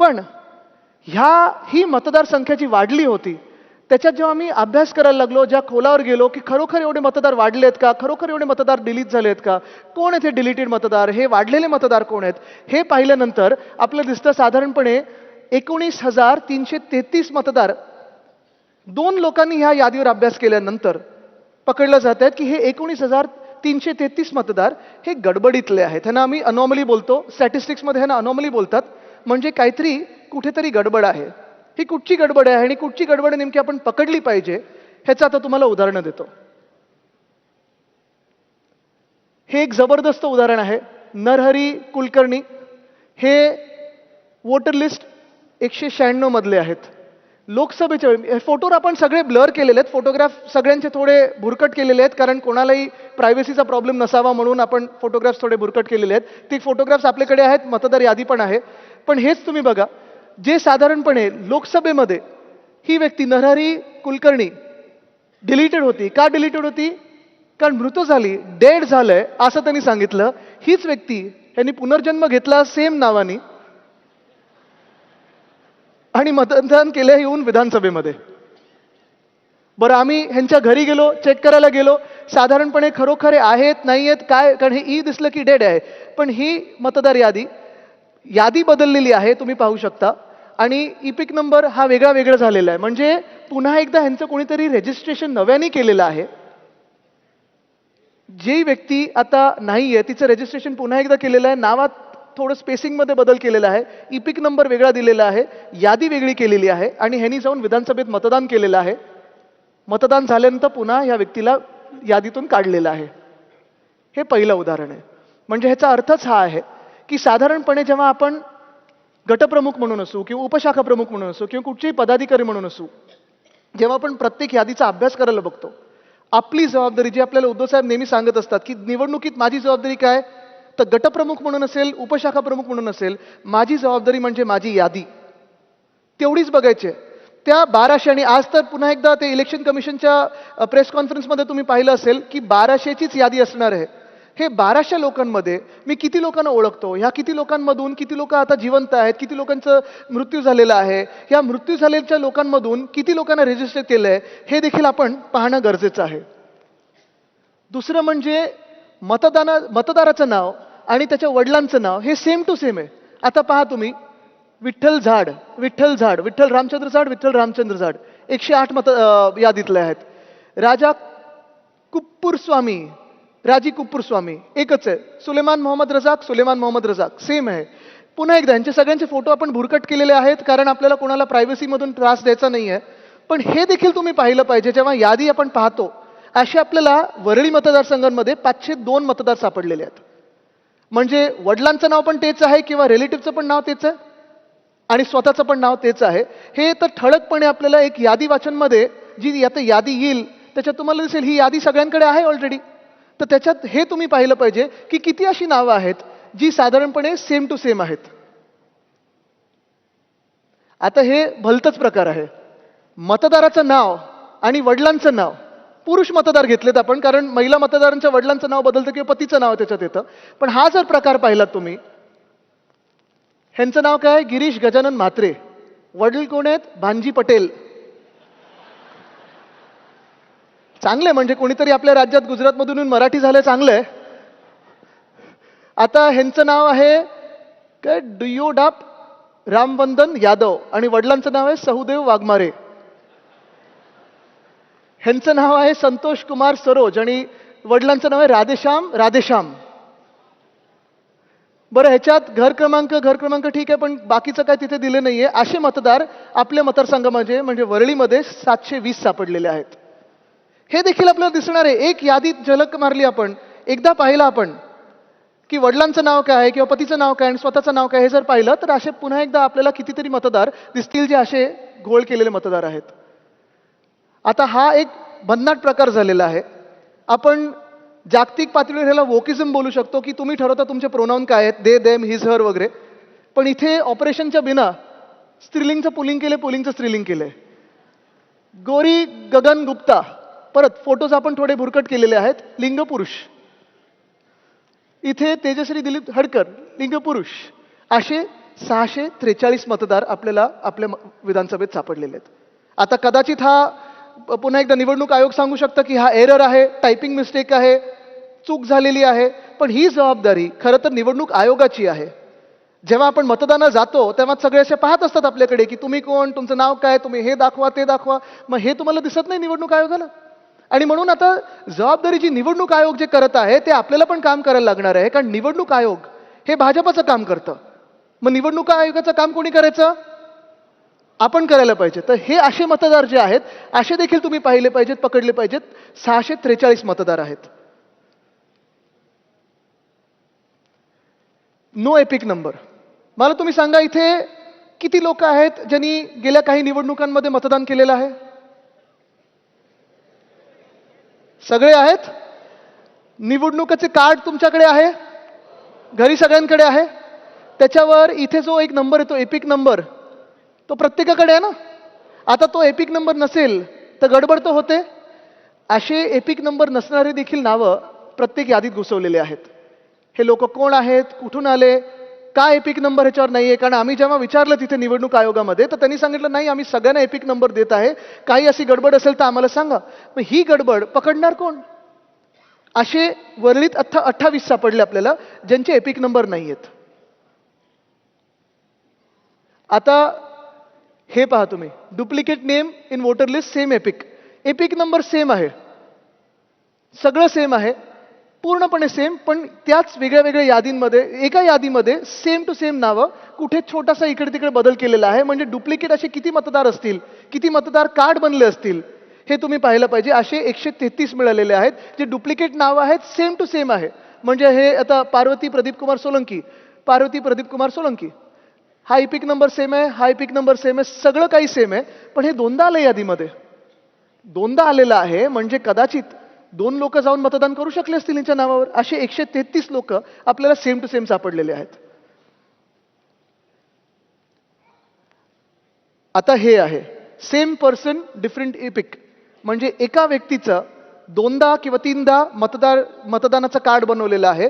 पण ही मतदारसंख्या जी वाढली होती त्याच्यात जेव्हा मी अभ्यास करायला लागलो, ज्या खोलावर गेलो की खरोखर एवढे मतदार वाढलेत का, खरोखर एवढे मतदार डिलीट झालेत का, कोण आहेत हे डिलीटेड मतदार, हे वाढलेले मतदार कोण आहेत, हे पाहिल्यानंतर आपल्याला दिसतं साधारणपणे 19,333 मतदार 2 लोकांनी ह्या यादीवर अभ्यास केल्यानंतर पकडलं जात आहेत की हे 19,333 मतदार हे गडबडीतले आहेत. ह्यांना आम्ही अनॉमली बोलतो, स्टॅटिस्टिक्समध्ये ह्यांना अनॉमली बोलतात. म्हणजे काहीतरी कुठेतरी गडबड आहे. ही कुठची गडबड आहे आणि कुठची गडबड नेमकी आपण पकडली पाहिजे ह्याचं आता तुम्हाला उदाहरण देतो. हे एक जबरदस्त उदाहरण आहे. नरहरी कुलकर्णी हे वोटर लिस्ट 196 मधले आहेत. लोकसभेचे फोटोवर आपण सगळे ब्लर केलेले आहेत. फोटोग्राफ सगळ्यांचे थोडे भुरकट केलेले आहेत कारण कोणालाही प्रायव्हसीचा प्रॉब्लेम नसावा म्हणून आपण फोटोग्राफ्स थोडे भुरकट केलेले आहेत. ते फोटोग्राफ्स आपल्याकडे आहेत, मतदार यादी पण आहे. पण हेच तुम्ही बघा, जे साधारणपणे लोकसभेमध्ये ही व्यक्ती नरहरी कुलकर्णी डिलीटेड होती. का डिलीटेड होती? कारण मृत झाली, डेड झालंय असं त्यांनी सांगितलं. हीच व्यक्ती यांनी पुनर्जन्म घेतला सेम नावानी आणि मतदान केलं येऊन विधानसभेमध्ये. बरं, आम्ही ह्यांच्या घरी गेलो, चेक करायला गेलो, साधारणपणे खरोखर आहेत नाही आहेत काय, कारण हे दिसलं की डेड आहे. पण ही मतदार यादी बदललेली आहे, तुम्ही पाहू शकता. आणि इपिक नंबर हा वेगळा झालेला आहे. म्हणजे पुन्हा एकदा ह्यांचं कोणीतरी रजिस्ट्रेशन नव्याने केलेलं आहे. जी व्यक्ती आता नाहीये तिचं रजिस्ट्रेशन पुन्हा एकदा केलेलं आहे. नावात थोडं स्पेसिंगमध्ये बदल केलेला आहे, इपिक नंबर वेगळा दिलेला आहे, यादी वेगळी केलेली आहे आणि ह्यांनी जाऊन विधानसभेत मतदान केलेलं आहे. मतदान झाल्यानंतर पुन्हा या व्यक्तीला यादीतून काढलेलं आहे. हे पहिलं उदाहरण आहे. म्हणजे ह्याचा अर्थच हा आहे की साधारणपणे जेव्हा आपण गटप्रमुख म्हणून असू किंवा उपशाखा प्रमुख म्हणून असू किंवा कुठचेही पदाधिकारी म्हणून असू, जेव्हा आपण प्रत्येक यादीचा अभ्यास करायला बघतो, आपली जबाबदारी जी आपल्याला उद्धव साहेब नेहमी सांगत असतात की निवडणुकीत माझी जबाबदारी काय, तर गटप्रमुख म्हणून असेल, उपशाखा प्रमुख म्हणून असेल, माझी जबाबदारी म्हणजे माझी यादी तेवढीच बघायची आहे. त्या 1200 आणि आज तर पुन्हा एकदा ते इलेक्शन कमिशनच्या प्रेस कॉन्फरन्समध्ये तुम्ही पाहिलं असेल की 1200चीच यादी असणार आहे. हे 1200 लोकांमध्ये मी किती लोकांना ओळखतो, ह्या किती लोकांमधून किती लोक आता जिवंत आहेत, किती लोकांचं मृत्यू झालेला आहे, या मृत्यू झालेल्या लोकांमधून किती लोकांना रजिस्टर केलंय हे देखील आपण पाहणं गरजेचं आहे. दुसरं म्हणजे मतदाराचं नाव आणि त्याच्या वडिलांचं नाव हे सेम टू सेम आहे. आता पहा तुम्ही, विठ्ठल रामचंद्र झाड 108 यादीतले आहेत. राजी कुप्पूर स्वामी एकच आहे. सुलेमान मोहम्मद रजाक सेम आहे. पुन्हा एकदा यांचे सगळ्यांचे फोटो आपण भुरकट केलेले आहेत कारण आपल्याला कोणाला प्रायव्हसीमधून त्रास द्यायचा नाही आहे. पण हे देखील तुम्ही पाहिलं पाहिजे जेव्हा यादी आपण पाहतो. असे आपल्याला वरळी मतदारसंघांमध्ये 502 मतदार सापडलेले आहेत. म्हणजे वडिलांचं नाव पण तेच आहे किंवा रिलेटिव्हचं पण नाव तेच आहे आणि स्वतःचं पण नाव तेच आहे. हे तर ठळकपणे आपल्याला एक यादी वाचनमध्ये जी आता यादी येईल त्याच्यात तुम्हाला दिसेल ही यादी सगळ्यांकडे आहे ऑलरेडी. तर त्याच्यात हे तुम्ही पाहिलं पाहिजे की किती अशी नावं आहेत जी साधारणपणे सेम टू सेम आहेत. आता हे भलतंच प्रकार आहे. मतदाराचं नाव आणि वडिलांचं नाव, पुरुष मतदार घेतलेत आपण कारण महिला मतदारांच्या वडिलांचं नाव बदलतं किंवा पतीचं नाव त्याच्यात येतं. पण हा जर प्रकार पाहिलात तुम्ही, ह्यांचं नाव काय, गिरीश गजानन म्हात्रे. वडील कोण आहेत, भानजी पटेल. चांगलंय, म्हणजे कोणीतरी आपल्या राज्यात गुजरातमधून मराठी झालं, चांगलंय. आता ह्यांचं नाव आहे काय, डुयोडाप रामवंदन यादव आणि वडिलांचं नाव आहे सहुदेव वाघमारे. ह्यांचं नाव आहे संतोष कुमार सरोज आणि वडिलांचं नाव आहे राधेश्याम. बरं, ह्याच्यात घर क्रमांक ठीक आहे पण बाकीचं काय तिथे दिले नाहीये. असे मतदार आपल्या मतदारसंघामध्ये म्हणजे वरळीमध्ये 720 सापडलेले आहेत. हे देखील आपल्याला दिसणार आहे. एक यादीत झलक मारली आपण, एकदा पाहिलं आपण की वडिलांचं नाव काय किंवा पतीचं नाव काय आणि स्वतःचं नाव काय हे जर पाहिलं तर असे पुन्हा एकदा आपल्याला कितीतरी मतदार दिसतील जे असे घोळ केलेले मतदार आहेत. आता हा एक भन्नाट प्रकार झालेला आहे. आपण जागतिक पातळीवर ह्याला वोकिझम बोलू शकतो की तुम्ही ठरवता तुमचे प्रोनाउन काय आहेत, दे देम हिज हर वगैरे. पण इथे ऑपरेशनच्या बिना स्त्रीलिंगचं पुलिंग केले, पुलिंगचं स्त्रीलिंग केलंय. गौरी गगन गुप्ता, परत फोटोज आपण थोडे भुरकट केलेले आहेत, लिंग पुरुष. इथे तेजश्री दिलीप हडकर, लिंग पुरुष. असे 643 मतदार आपल्याला आपल्या विधानसभेत सापडलेले आहेत. आता कदाचित हा पुन्हा एकदा निवडणूक आयोग सांगू शकतं की हा एरर आहे, टायपिंग मिस्टेक आहे, चूक झालेली आहे, पण ही जबाबदारी खरं तर निवडणूक आयोगाची आहे. जेव्हा आपण मतदानाला जातो तेव्हा सगळे असे पाहत असतात आपल्याकडे की तुम्ही कोण, तुमचं नाव काय, तुम्ही हे दाखवा ते दाखवा. मग हे तुम्हाला दिसत नाही निवडणूक आयोगाला. आणि म्हणून आता जबाबदारी जी निवडणूक आयोग जे करत आहे ते आपल्याला पण काम करायला लागणार आहे, कारण निवडणूक आयोग हे भाजपचं काम करतं. मग निवडणूक आयोगाचं काम कोणी करायचं? आपण करायला पाहिजे. तर हे असे मतदार जे आहेत असे देखील तुम्ही पाहिले पाहिजेत, पकडले पाहिजेत. 643 मतदार आहेत. No EPIC number. मला तुम्ही सांगा इथे किती लोक आहेत ज्यांनी गेल्या काही निवडणुकांमध्ये मतदान केलेलं आहे? सगळे आहेत? निवडणुकीचे कार्ड तुमच्याकडे आहे? घरी सगळ्यांकडे आहे? त्याच्यावर इथे जो एक नंबर येतो एपिक नंबर, तो प्रत्येकाकडे आहे ना? आता तो एपिक नंबर नसेल तर गडबड तर होते. असे एपिक नंबर नसणारे देखील नावं प्रत्येक यादीत घुसवलेले आहेत. हे लोक कोण आहेत, कुठून आले, का एपिक नंबर ह्याच्यावर नाहीये? कारण आम्ही जेव्हा विचारलं तिथे निवडणूक आयोगामध्ये तर त्यांनी सांगितलं नाही, आम्ही सगळ्यांना एपिक नंबर देत आहे, काही अशी गडबड असेल तर आम्हाला सांगा. मग ही गडबड पकडणार कोण? असे वरळीत 28 सापडले आपल्याला ज्यांचे एपिक नंबर नाहीयेत. आता हे पहा तुम्ही, duplicate name in voter list same epic. Epic number same आहे, सगळं सेम आहे, पूर्णपणे सेम, पण त्याच वेगळ्या वेगळ्या यादींमध्ये एका यादीमध्ये सेम टू सेम नावं, कुठे छोटासा इकडे तिकडे बदल केलेला आहे. म्हणजे डुप्लिकेट असे किती मतदार असतील, किती मतदार कार्ड बनले असतील हे तुम्ही पाहिलं पाहिजे. असे 133 मिळालेले आहेत जे डुप्लिकेट नावं आहेत, सेम टू सेम आहे. म्हणजे हे आता पार्वती प्रदीप कुमार सोलंकी, पार्वती प्रदीप कुमार सोलंकी, हा एपिक नंबर सेम आहे, हा एपिक नंबर सेम आहे, सगळं काही सेम आहे. पण हे दोनदा आलं यादीमध्ये, दोनदा आलेलं आहे. म्हणजे कदाचित 2 लोक जाऊन मतदान करू शकले असतील यांच्या नावावर. असे 133 लोक आपल्याला सेम टू सेम सापडलेले आहेत. आता हे आहे सेम पर्सन डिफरंट एपिक. म्हणजे एका व्यक्तीचं दोनदा किंवा तीनदा मतदानाचं कार्ड बनवलेलं आहे.